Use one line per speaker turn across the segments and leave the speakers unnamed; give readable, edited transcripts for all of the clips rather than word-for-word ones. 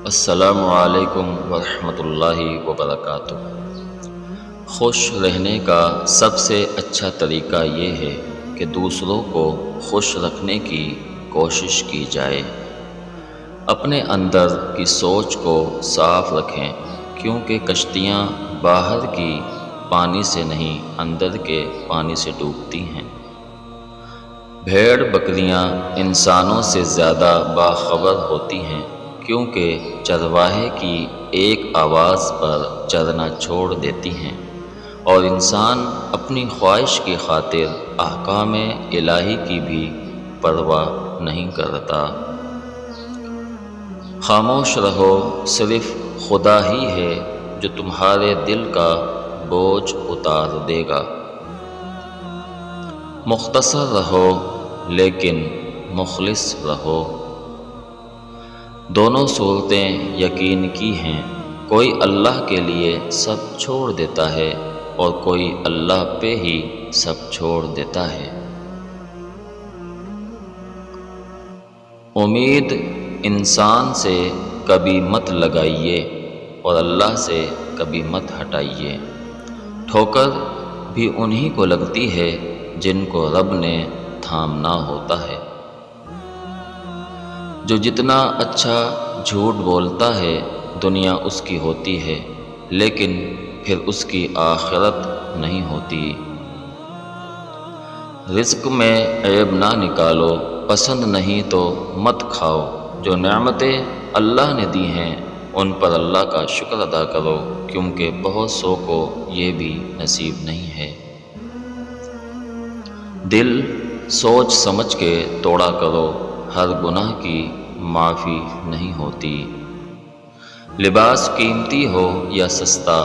السلام علیکم ورحمۃ اللہ وبرکاتہ۔ خوش رہنے کا سب سے اچھا طریقہ یہ ہے کہ دوسروں کو خوش رکھنے کی کوشش کی جائے۔ اپنے اندر کی سوچ کو صاف رکھیں، کیونکہ کشتیاں باہر کی پانی سے نہیں اندر کے پانی سے ڈوبتی ہیں۔ بھیڑ بکریاں انسانوں سے زیادہ باخبر ہوتی ہیں، کیونکہ چرواہے کی ایک آواز پر چرنا چھوڑ دیتی ہیں، اور انسان اپنی خواہش کی خاطر احکام الہی کی بھی پرواہ نہیں کرتا۔ خاموش رہو، صرف خدا ہی ہے جو تمہارے دل کا بوجھ اتار دے گا۔ مختصر رہو لیکن مخلص رہو۔ دونوں صورتیں یقین کی ہیں، کوئی اللہ کے لیے سب چھوڑ دیتا ہے اور کوئی اللہ پہ ہی سب چھوڑ دیتا ہے۔ امید انسان سے کبھی مت لگائیے اور اللہ سے کبھی مت ہٹائیے۔ ٹھوکر بھی انہی کو لگتی ہے جن کو رب نے تھامنا ہوتا ہے۔ جو جتنا اچھا جھوٹ بولتا ہے دنیا اس کی ہوتی ہے، لیکن پھر اس کی آخرت نہیں ہوتی۔ رزق میں عیب نہ نکالو، پسند نہیں تو مت کھاؤ۔ جو نعمتیں اللہ نے دی ہیں ان پر اللہ کا شکر ادا کرو، کیونکہ بہت سو کو یہ بھی نصیب نہیں ہے۔ دل سوچ سمجھ کے توڑا کرو، ہر گناہ کی معافی نہیں ہوتی۔ لباس قیمتی ہو یا سستا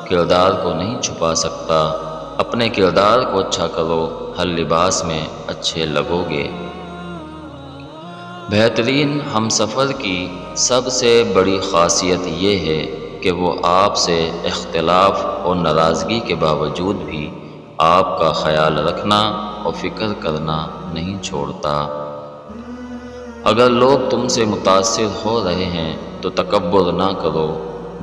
کردار کو نہیں چھپا سکتا۔ اپنے کردار کو اچھا کرو، ہر لباس میں اچھے لگو گے۔ بہترین ہم سفر کی سب سے بڑی خاصیت یہ ہے کہ وہ آپ سے اختلاف اور ناراضگی کے باوجود بھی آپ کا خیال رکھنا اور فکر کرنا نہیں چھوڑتا۔ اگر لوگ تم سے متاثر ہو رہے ہیں تو تکبر نہ کرو،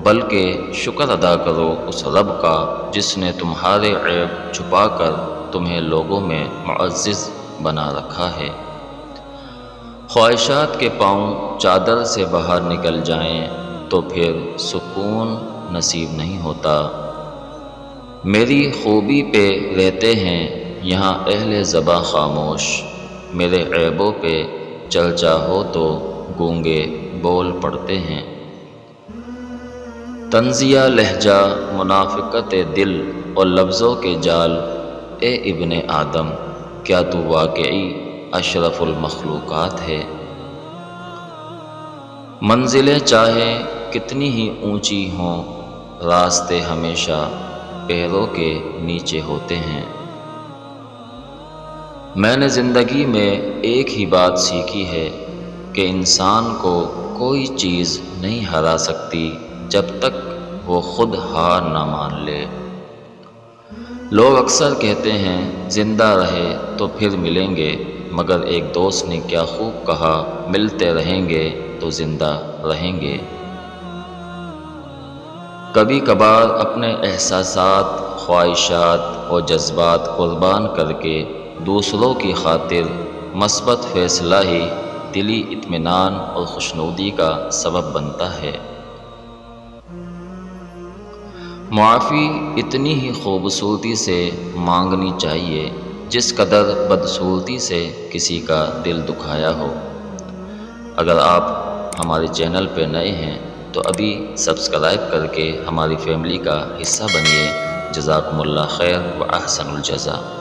بلکہ شکر ادا کرو اس رب کا جس نے تمہارے عیب چھپا کر تمہیں لوگوں میں معزز بنا رکھا ہے۔ خواہشات کے پاؤں چادر سے باہر نکل جائیں تو پھر سکون نصیب نہیں ہوتا۔ میری خوبی پہ رہتے ہیں یہاں اہل زباں خاموش، میرے عیبوں پہ چرچا ہو تو گونگے بول پڑتے ہیں۔ طنزیہ لہجہ، منافقت دل اور لفظوں کے جال، اے ابن آدم کیا تو واقعی اشرف المخلوقات ہے؟ منزلیں چاہے کتنی ہی اونچی ہوں، راستے ہمیشہ پیروں کے نیچے ہوتے ہیں۔ میں نے زندگی میں ایک ہی بات سیکھی ہے کہ انسان کو کوئی چیز نہیں ہرا سکتی جب تک وہ خود ہار نہ مان لے۔ لوگ اکثر کہتے ہیں زندہ رہے تو پھر ملیں گے، مگر ایک دوست نے کیا خوب کہا، ملتے رہیں گے تو زندہ رہیں گے۔ کبھی کبھار اپنے احساسات، خواہشات اور جذبات قربان کر کے دوسروں کی خاطر مثبت فیصلہ ہی دلی اطمینان اور خوشنودی کا سبب بنتا ہے۔ معافی اتنی ہی خوبصورتی سے مانگنی چاہیے جس قدر بدصورتی سے کسی کا دل دکھایا ہو۔ اگر آپ ہمارے چینل پہ نئے ہیں تو ابھی سبسکرائب کر کے ہماری فیملی کا حصہ بنیے۔ جزاکم اللہ خیر و احسن الجزا۔